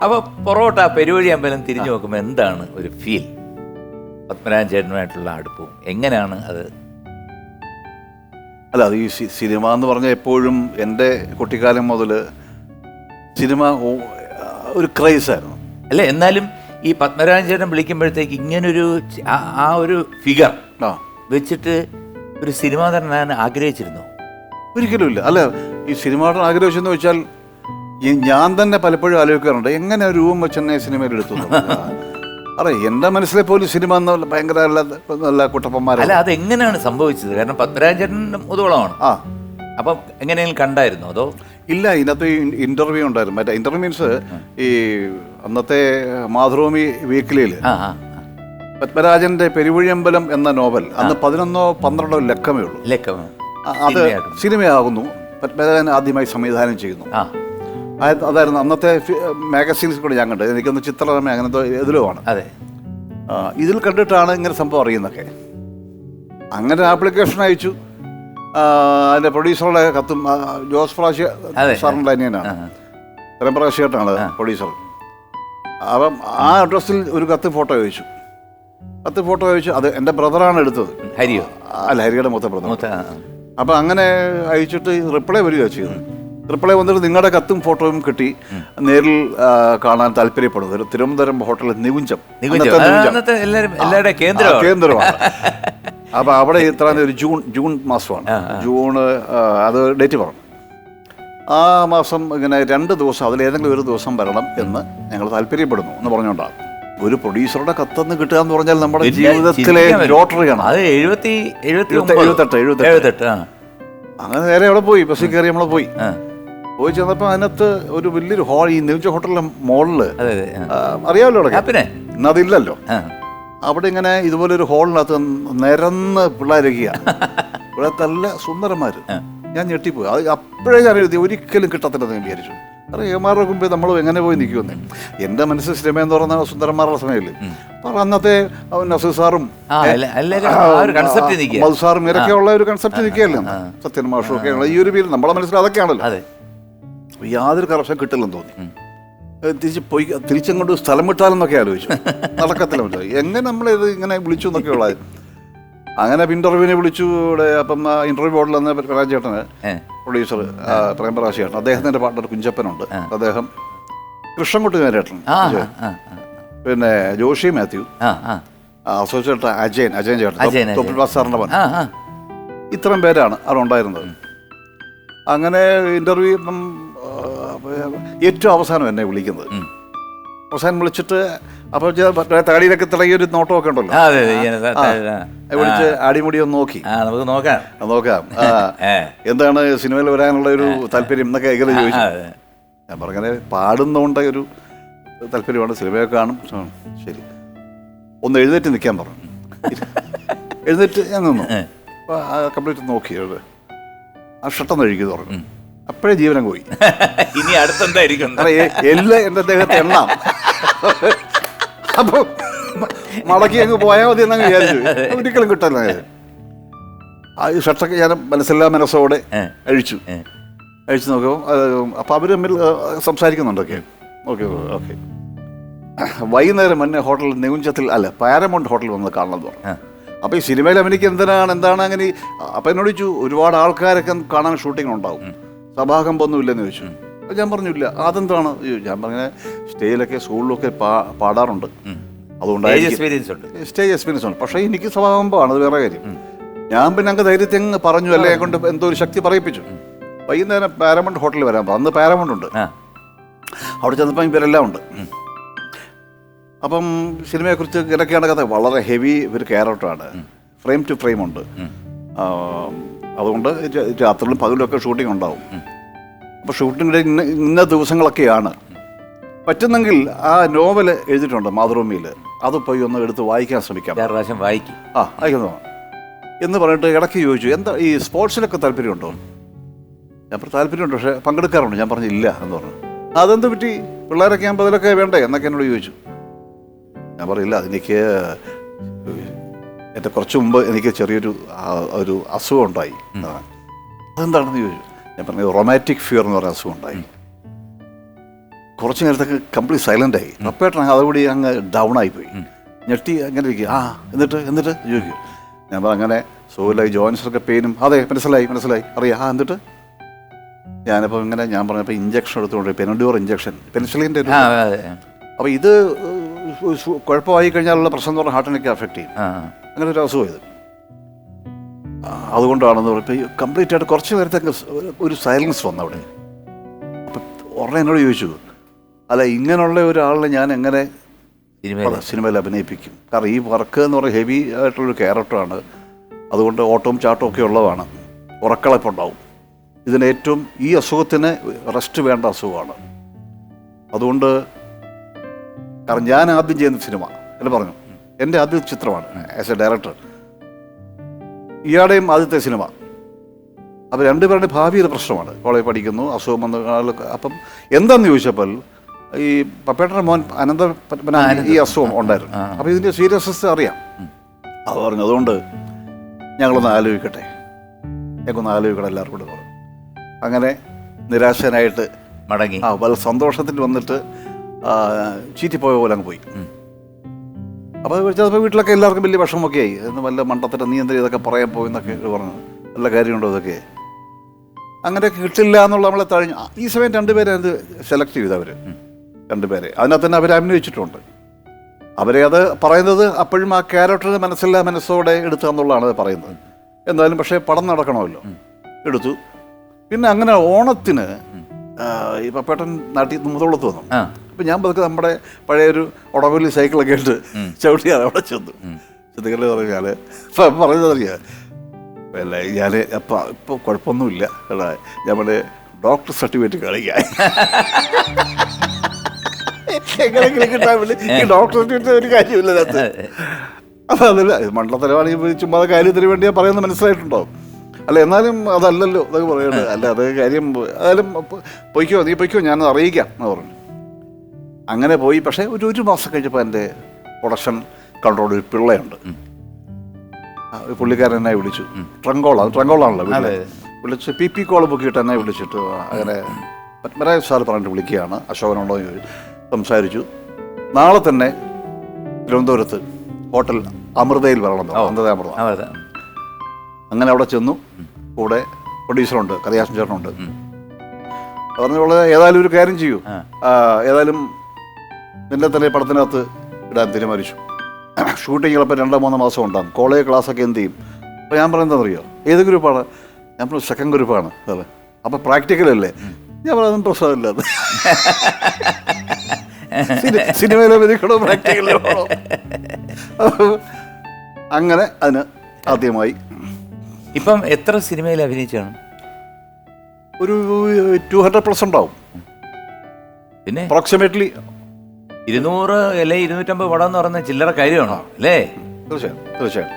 അപ്പോൾ പൊറോട്ട പെരുവഴി അമ്പലം തിരിഞ്ഞു നോക്കുമ്പോൾ എന്താണ് ഒരു ഫീൽ? പത്മനാഭൻ ചേട്ടനുമായിട്ടുള്ള അടുപ്പവും എങ്ങനെയാണ് അത്? അല്ല, അത് ഈ സിനിമ എന്ന് പറഞ്ഞാൽ എപ്പോഴും എൻ്റെ കുട്ടിക്കാലം മുതൽ സിനിമ ഒരു ക്രൈസായിരുന്നു. അല്ല, എന്നാലും ഈ പത്മനാഭൻ ചേട്ടൻ വിളിക്കുമ്പോഴത്തേക്ക് ഇങ്ങനൊരു ആ ഒരു ഫിഗർ വെച്ചിട്ട് ഒരു സിനിമ തന്നെ ആഗ്രഹിച്ചിരുന്നു? ഒരിക്കലും ഇല്ല. അല്ല, ഈ സിനിമയുടെ ആഗ്രഹിച്ചെന്ന് വെച്ചാൽ ഞാൻ തന്നെ പലപ്പോഴും ആലോചിക്കാറുണ്ട് എങ്ങനെ ഒരു രൂപം വെച്ച് തന്നെ സിനിമയിൽ എടുത്തു. അറിയാം, എൻ്റെ മനസ്സിലെ പോലും സിനിമ എന്ന ഭയങ്കര നല്ല കുട്ടപ്പന്മാർ. അല്ല, അതെങ്ങനെയാണ് സംഭവിച്ചത്? കാരണം പത്മനാഭൻ ചേട്ടൻ മുതുകുളമാണ്. അപ്പം എങ്ങനെയെങ്കിലും കണ്ടായിരുന്നോ അതോ? ഇല്ല, ഇതിനകത്ത് ഇന്റർവ്യൂ ഉണ്ടായിരുന്നു. മറ്റേ ഇന്റർവ്യൂ മീൻസ് ഈ അന്നത്തെ മാതൃഭൂമി വീക്കിലിയിൽ പത്മരാജന്റെ പെരുവഴിയമ്പലം എന്ന നോവൽ അന്ന് 11-12 ലക്കമേ ഉള്ളൂ. അത് സിനിമയാകുന്നു. പത്മരാജൻ ആദ്യമായി സംവിധാനം ചെയ്യുന്നു. അതായിരുന്നു അന്നത്തെ മാഗസീൻസ് കൂടെ ഞാൻ കണ്ടത്. എനിക്കൊന്ന് ചിത്രരമ അങ്ങനത്തെ ഇതിലുമാണ്. ഇതിൽ കണ്ടിട്ടാണ് ഇങ്ങനെ സംഭവം അറിയുന്നതൊക്കെ. അങ്ങനെ ആപ്ലിക്കേഷൻ അയച്ചു. അതിൻ്റെ പ്രൊഡ്യൂസറുടെ കത്തും ജോസ് പ്രാശി സാറിൻ്റെ അനിയനാണ്, പ്രേംപ്രകാശേട്ടനാണ് പ്രൊഡ്യൂസർ. അപ്പം ആ അഡ്രസ്സിൽ ഒരു കത്ത് ഫോട്ടോ അയച്ചു. അത് എൻ്റെ ബ്രദറാണ് എടുത്തത്. ഹരിയോ? അല്ല, ഹരിയുടെ മൊത്തം ബ്രദർ. അപ്പം അങ്ങനെ അയച്ചിട്ട് റിപ്ലൈ വരികയാണ് ചെയ്തത്. റിപ്ലൈ വന്നിട്ട് നിങ്ങളുടെ കത്തും ഫോട്ടോയും കിട്ടി, നേരിൽ കാണാൻ താല്പര്യപ്പെടുന്നത് തിരുവനന്തപുരം ഹോട്ടലിൽ നികുഞ്ചം കേന്ദ്രമാണ്. അപ്പൊ അവിടെ ഇത്ര ഒരു ജൂൺ മാസമാണ്. അത് ഡേറ്റ് പറഞ്ഞു. ആ മാസം ഇങ്ങനെ 2 ദിവസം അതിലേതെങ്കിലും ഒരു ദിവസം വരണം എന്ന് ഞങ്ങൾ താല്പര്യപ്പെടുന്നു എന്ന് പറഞ്ഞുകൊണ്ടാണ്. ഒരു പ്രൊഡ്യൂസറുടെ കത്തെന്ന് കിട്ടുക എന്ന് പറഞ്ഞാൽ നമ്മുടെ ജീവിതത്തിലെ ലോട്ടറിയാണ്. 78. അങ്ങനെ നേരെ അവിടെ പോയി, ബസ്സിൽ കയറി നമ്മളെ പോയി ചെന്നപ്പോൾ അതിനകത്ത് ഒരു വലിയൊരു ഹാൾ, ഈ നികുഞ്ച ഹോട്ടലിലെ മോളില് അറിയാമല്ലോ അവിടെ ഇന്നതില്ലല്ലോ. അവിടെ ഇങ്ങനെ ഇതുപോലെ ഒരു ഹോളിനകത്ത് നിരന്ന് പിള്ളേരൊക്കെയാ. ഇവിടെ നല്ല സുന്ദരന്മാര്. ഞാൻ ഞെട്ടിപ്പോയി. അത് അപ്പോഴേ ഞാൻ എഴുതി ഒരിക്കലും കിട്ടത്തില്ലെന്ന് ഞാൻ വിചാരിച്ചു. കാരണം ഏമാരുടെ മുമ്പേ നമ്മൾ എങ്ങനെ പോയി നിൽക്കുമെന്ന്. എൻ്റെ മനസ്സിൽ സിനിമ എന്ന് പറയുന്ന സുന്ദരന്മാരുടെ സമയമില്ലേ. അപ്പം അന്നത്തെ നസീർ സാറും മധുസാറും ഇവരൊക്കെയുള്ള ഒരു കൺസെപ്റ്റ് നിൽക്കുകയല്ലേ. സത്യൻ മാഷും ഒക്കെ ഈ ഒരു പേര് നമ്മളെ മനസ്സിൽ അതൊക്കെയാണല്ലോ. യാതൊരു കറപ്ഷൻ കിട്ടില്ലെന്ന് തോന്നി. തിരിച്ചങ്ങോട്ട് സ്ഥലം വിട്ടാലെന്നൊക്കെ ആലോചിച്ചു. നടക്കത്തില്ല. എങ്ങനെ നമ്മളിത് ഇങ്ങനെ വിളിച്ചു എന്നൊക്കെ ഉള്ളത്. അങ്ങനെ ഇന്റർവ്യൂവിനെ വിളിച്ചു. ഇവിടെ അപ്പം ഇന്റർവ്യൂ ബോർഡിൽ വന്ന രാജേട്ടന് പ്രൊഡ്യൂസർ പ്രേംപ്രകാശ് ചേട്ടൻ, അദ്ദേഹത്തിന്റെ പാർട്ണർ കുഞ്ചപ്പനുണ്ട്, അദ്ദേഹം കൃഷ്ണൻകുട്ടി നേരേട്ടൻ, പിന്നെ ജോഷി മാത്യു, അസോസിയേറ്റ് അജയൻ ചേട്ടൻ, തൊപ്പിൽ സാറിന്റെ മകൻ, ഇത്രയും പേരാണ് അവിടെ ഉണ്ടായിരുന്നത്. അങ്ങനെ ഇന്റർവ്യൂ ഏറ്റവും അവസാനം എന്നെ വിളിക്കുന്നത്. അവസാനം വിളിച്ചിട്ട് അപ്പോൾ താടിയിലൊക്കെ തിളങ്ങിയൊരു നോട്ടമൊക്കെ ഉണ്ടല്ലോ, വിളിച്ച് അടിമുടി ഒന്ന് നോക്കി നോക്കാം എന്താണ് സിനിമയിൽ വരാനുള്ള ഒരു താല്പര്യം എന്നൊക്കെ എങ്ങനെ ചോദിച്ചു. ഞാൻ പറഞ്ഞങ്ങനെ പാടുന്നതുകൊണ്ട് ഒരു താല്പര്യമാണ്, സിനിമയൊക്കെ കാണും. ശരി, ഒന്ന് എഴുന്നേറ്റ് നിൽക്കാൻ പറഞ്ഞു. എഴുന്നേറ്റ് ഞാൻ നിന്നു. കംപ്ലീറ്റ് നോക്കി, ആ ഷട്ടൊന്ന് അഴിക്കുന്നു പറഞ്ഞു. അപ്പോഴേ ജീവനം പോയി. ഇനി അടുത്തെന്തായിരിക്കും എല്ലാം എൻ്റെ ദേഹത്തെ എണ്ണാം. അപ്പൊ മടക്കി അങ്ങ് പോയാൽ മതി എന്നങ്ങ് വിചാരിച്ചു. ഒരിക്കലും കിട്ടല്ല. ആ ഷർട്ടൊക്കെ ഞാൻ മനസ്സോടെ അഴിച്ചു നോക്കുമ്പോൾ അപ്പം അവർ തമ്മിൽ സംസാരിക്കുന്നുണ്ടൊക്കെ. ഓക്കെ വൈകുന്നേരം മുന്നേ ഹോട്ടൽ നികുഞ്ചത്തിൽ പാരമൗണ്ട് ഹോട്ടലിൽ വന്ന് കാണണമെന്ന് പറഞ്ഞു. അപ്പോൾ ഈ സിനിമയിൽ അഭിനയിക്ക് എന്താണ് അങ്ങനെ. അപ്പം എന്നോട് ചോദിച്ചു, ഒരുപാട് ആൾക്കാരൊക്കെ കാണാൻ ഷൂട്ടിങ്ങിനുണ്ടാവും, സഭാകമ്പൊന്നും ഇല്ലെന്ന് ചോദിച്ചു. അപ്പം ഞാൻ പറഞ്ഞില്ല. അതെന്താണ്? ഞാൻ പറഞ്ഞ സ്റ്റേജിലൊക്കെ സ്കൂളിലൊക്കെ പാടാറുണ്ട്, അതുകൊണ്ടായിരിക്കും സ്റ്റേജ് എക്സ്പീരിയൻസ് ഉണ്ട്. പക്ഷേ എനിക്ക് സഭാകമ്പമാണ്, അത് വേറെ കാര്യം. ഞാൻ പിന്നെ അങ്ങ് ധൈര്യത്തിൽ അങ്ങ് പറഞ്ഞു, അല്ലേ കൊണ്ട് എന്തോ ഒരു ശക്തി പറയിപ്പിച്ചു. വൈകുന്നേരം പാരമൗണ്ട് ഹോട്ടലിൽ വരാൻ അന്ന് പാരമൗണ്ട് ഉണ്ട്. അവിടെ ചെന്നപ്പോൾ ഇവരെല്ലാം ഉണ്ട്. അപ്പം സിനിമയെക്കുറിച്ച് ഇടയ്ക്കാണ് കഥ. വളരെ ഹെവി ഒരു ക്യാരക്ടറാണ്, ഫ്രെയിം ടു ഫ്രെയിം ഉണ്ട്. അതുകൊണ്ട് രാത്രിയിലും പകലൊക്കെ ഷൂട്ടിംഗ് ഉണ്ടാവും. അപ്പോൾ ഷൂട്ടിങ്ങിൻ്റെ ഇന്ന ദിവസങ്ങളൊക്കെയാണ്. പറ്റുന്നെങ്കിൽ ആ നോവൽ എഴുതിയിട്ടുണ്ട് മാതൃഭൂമിയിൽ, അത് പോയി ഒന്ന് എടുത്ത് വായിക്കാൻ ശ്രമിക്കാം. വായിക്കുന്നു എന്ന് പറഞ്ഞിട്ട് ഇടയ്ക്ക് ചോദിച്ചു, എന്താ ഈ സ്പോർട്സിലൊക്കെ താല്പര്യമുണ്ടോ? ഞാൻ താല്പര്യമുണ്ട്, പക്ഷേ പങ്കെടുക്കാറുണ്ട്. ഞാൻ പറഞ്ഞു ഇല്ല എന്ന് പറഞ്ഞു. അതെന്ത് പറ്റി? പിള്ളേരൊക്കെ ആകുമ്പോൾ അതിലൊക്കെ വേണ്ടേ എന്നൊക്കെ എന്നോട് ചോദിച്ചു. ഞാൻ പറയില്ല, അതെനിക്ക് എൻ്റെ കുറച്ച് മുമ്പ് എനിക്ക് ചെറിയൊരു അസുഖം ഉണ്ടായി. അതെന്താണെന്ന് ചോദിച്ചു. ഞാൻ പറഞ്ഞു റൊമാറ്റിക് ഫിയർ എന്ന് പറയുന്ന അസുഖം ഉണ്ടായി. കുറച്ച് നേരത്തേക്ക് കംപ്ലീറ്റ് സൈലൻ്റ് ആയി. പപ്പേട്ടൻ അതുകൂടി അങ്ങ് ഡൗൺ ആയിപ്പോയി. ഞെട്ടി അങ്ങനെ ഇരിക്കുക. എന്നിട്ട് ചോദിക്കും. ഞാൻ പറഞ്ഞു അങ്ങനെ സുഖമില്ലായി, ജോയിൻസൊക്കെ പെയിനും. അതെ മനസ്സിലായി അറിയാം. എന്നിട്ട് ഞാനിപ്പോൾ ഇങ്ങനെ ഞാൻ പറഞ്ഞപ്പോൾ ഇഞ്ചക്ഷൻ എടുത്തുകൊണ്ട് പെനഡ്യൂർ ഇഞ്ചക്ഷൻ, പെൻസിലിൻ്റെ ഒരു. അപ്പോൾ ഇത് കുഴപ്പമായി കഴിഞ്ഞാലുള്ള പ്രശ്നം എന്ന് പറഞ്ഞാൽ ഹാർട്ടിനൊക്കെ അഫക്റ്റ് ചെയ്യും. അങ്ങനെ ഒരു അസുഖം ഇത്. അതുകൊണ്ടാണെന്ന് പറഞ്ഞപ്പോൾ കംപ്ലീറ്റ് ആയിട്ട് കുറച്ച് നേരത്തേക്ക് ഒരു സൈലൻസ് വന്നു അവിടെ. അപ്പം ഉടനെ എന്നോട് ചോദിച്ചു, അല്ല ഇങ്ങനെയുള്ള ഒരാളിനെ ഞാൻ എങ്ങനെ സിനിമയിൽ അഭിനയിപ്പിക്കും? കാരണം ഈ വർക്ക് എന്ന് പറയുന്നത് ഹെവി ആയിട്ടുള്ളൊരു ക്യാരക്ടറാണ്. അതുകൊണ്ട് ഓട്ടവും ചാട്ടവും ഒക്കെ ഉള്ളതാണ്, ഉറക്കളപ്പുണ്ടാവും. ഇതിനേറ്റവും ഈ അസുഖത്തിന് റെസ്റ്റ് വേണ്ട അസുഖമാണ്. അതുകൊണ്ട് കാരണം ഞാൻ ആദ്യം ചെയ്യുന്ന സിനിമ എന്ന് പറഞ്ഞു, എൻ്റെ ആദ്യ ചിത്രമാണ് ആസ് എ ഡയറക്ടർ, ഇയാളുടെയും ആദ്യത്തെ സിനിമ. അപ്പോൾ രണ്ടുപേരുടെ ഭാവിയുടെ പ്രശ്നമാണ്. കോളേജ് പഠിക്കുന്നു, അസുഖം വന്ന അപ്പം എന്താണെന്ന് ചോദിച്ചപ്പോൾ ഈ പപ്പേട്ടൻ്റെ മോൻ അനന്തപത്മനാഭൻ ഈ അസുഖം ഉണ്ടായിരുന്നു. അപ്പോൾ ഇതിൻ്റെ സീരിയസ്നെസ് അറിയാം. അത് പറഞ്ഞു, അതുകൊണ്ട് ഞങ്ങളൊന്ന് ആലോചിക്കട്ടെ, ഞങ്ങൾക്കൊന്ന് ആലോചിക്കണം എല്ലാവർക്കും കൂടെ പറഞ്ഞു. അങ്ങനെ നിരാശനായിട്ട് മടങ്ങി. വളരെ സന്തോഷത്തിൽ വന്നിട്ട് ചീറ്റിപ്പോയ പോലെ അങ്ങ് പോയി. അപ്പോൾ ചിലപ്പോൾ വീട്ടിലൊക്കെ എല്ലാവർക്കും വലിയ വിഷമമൊക്കെ ആയി. എന്ന് വല്ല മണ്ടത്തിൻ്റെ നീ എന്താ ഇതൊക്കെ പറയാൻ പോയെന്നൊക്കെ പറഞ്ഞു. നല്ല കാര്യമുണ്ടോ ഇതൊക്കെ? അങ്ങനെയൊക്കെ കിട്ടില്ല എന്നുള്ള നമ്മളെ തഴഞ്ഞു. ഈ സമയം രണ്ടുപേരെ അത് സെലക്ട് ചെയ്തു. അവർ രണ്ടുപേരെ അതിനകത്ത് തന്നെ അവർ അഭിനയിച്ചിട്ടുണ്ട്. അവരെ അത് പറയുന്നത് അപ്പോഴും ആ ക്യാരക്ടറിന് മനസ്സോടെ എടുക്കുക എന്നുള്ളതാണ് പറയുന്നത്. എന്തായാലും പക്ഷേ പടം നടക്കണമല്ലോ, എടുത്തു. പിന്നെ അങ്ങനെ ഓണത്തിന് ഈ പപ്പേട്ടൻ നാട്ടിൽ മുതോളത്ത് വന്നു. അപ്പം ഞാൻ പതുക്കെ നമ്മുടെ പഴയൊരു ഉടവലി സൈക്കിളൊക്കെ ഇട്ട് ചവിട്ടിയാണ് അവിടെ ചെന്നു. ചെന്നുകളി പറഞ്ഞാൽ പറയുന്നതറിയാം, അല്ല ഞാൻ ഇപ്പോൾ കുഴപ്പമൊന്നുമില്ല എടാ, നമ്മുടെ ഡോക്ടർ സർട്ടിഫിക്കറ്റ് കളിക്കാൻ എങ്ങനെയെങ്കിലും കിട്ടാൻ വേണ്ടി ഈ ഡോക്ടർ സർട്ടിഫിക്കറ്റ് ഒരു കാര്യമില്ല അതിനകത്ത്. അപ്പം അതല്ല മണ്ഡലത്തലമാണ് ചുമ്മാ കാര്യത്തിന് വേണ്ടി ഞാൻ പറയുന്നത് മനസ്സിലായിട്ടുണ്ടോ? അല്ല എന്നാലും അതല്ലല്ലോ അതൊക്കെ പറയുന്നത്. അല്ല അത് കാര്യം ഏതായാലും പൊയ്ക്കോ ഞാനത് അറിയിക്കാം എന്ന് പറഞ്ഞു. അങ്ങനെ പോയി. പക്ഷേ ഒരു മാസം കഴിഞ്ഞപ്പോൾ എൻ്റെ പ്രൊഡക്ഷൻ കൺട്രോൾ ഒരു പിള്ളയുണ്ട്, പുള്ളിക്കാരൻ എന്നെ വിളിച്ചു. ട്രങ്കോളാണല്ലോ വിളിച്ച് PP കോൾ ബുക്കിയിട്ട് എന്നെ വിളിച്ചിട്ട് അങ്ങനെ പത്മരാജ സാർ പറഞ്ഞിട്ട് വിളിക്കുകയാണ്, അശോകനുണ്ടോ എന്ന് ചോദിച്ചു. സംസാരിച്ചു. നാളെ തന്നെ തിരുവനന്തപുരത്ത് ഹോട്ടൽ അമൃതയിൽ വരണം, അമൃത. അങ്ങനെ അവിടെ ചെന്നു. കൂടെ പ്രൊഡ്യൂസറുണ്ട്, കറിയാശൻ ചേട്ടനുണ്ട്. പറഞ്ഞുള്ള ഏതായാലും ഒരു കാര്യം ചെയ്യൂ, ഏതായാലും നിന്നെ തന്നെ പടത്തിനകത്ത് ഇടാൻ തീരുമാനിച്ചു. ഷൂട്ടിങ് ചിലപ്പോൾ 2-3 മാസം ഉണ്ടാകും. കോളേജ് ക്ലാസ്സൊക്കെ എന്ത് ചെയ്യും? അപ്പോൾ ഞാൻ പറയുന്നത് അറിയോ, ഏത് ഗ്രൂപ്പാണ്? ഞാൻ പറഞ്ഞു സെക്കൻഡ് ഗ്രൂപ്പാണ്. അതെ. അപ്പോൾ പ്രാക്ടിക്കലല്ലേ? ഞാൻ പറയുന്നത് പ്രശ്നമില്ല, സിനിമയിലെ വിധിക്കണോ പ്രാക്ടിക്കലോ? അങ്ങനെ അതിന് ആദ്യമായി. ഇപ്പം എത്ര സിനിമയിൽ അഭിനയിച്ചാണ്? ഒരു 200+ ഉണ്ടാവും. പിന്നെ അപ്രോക്സിമേറ്റ്ലി 200 അല്ലെങ്കിൽ 250 പടം എന്ന് പറയുന്ന ചില്ലറ കാര്യമാണോ? അല്ലേ? തീർച്ചയായും.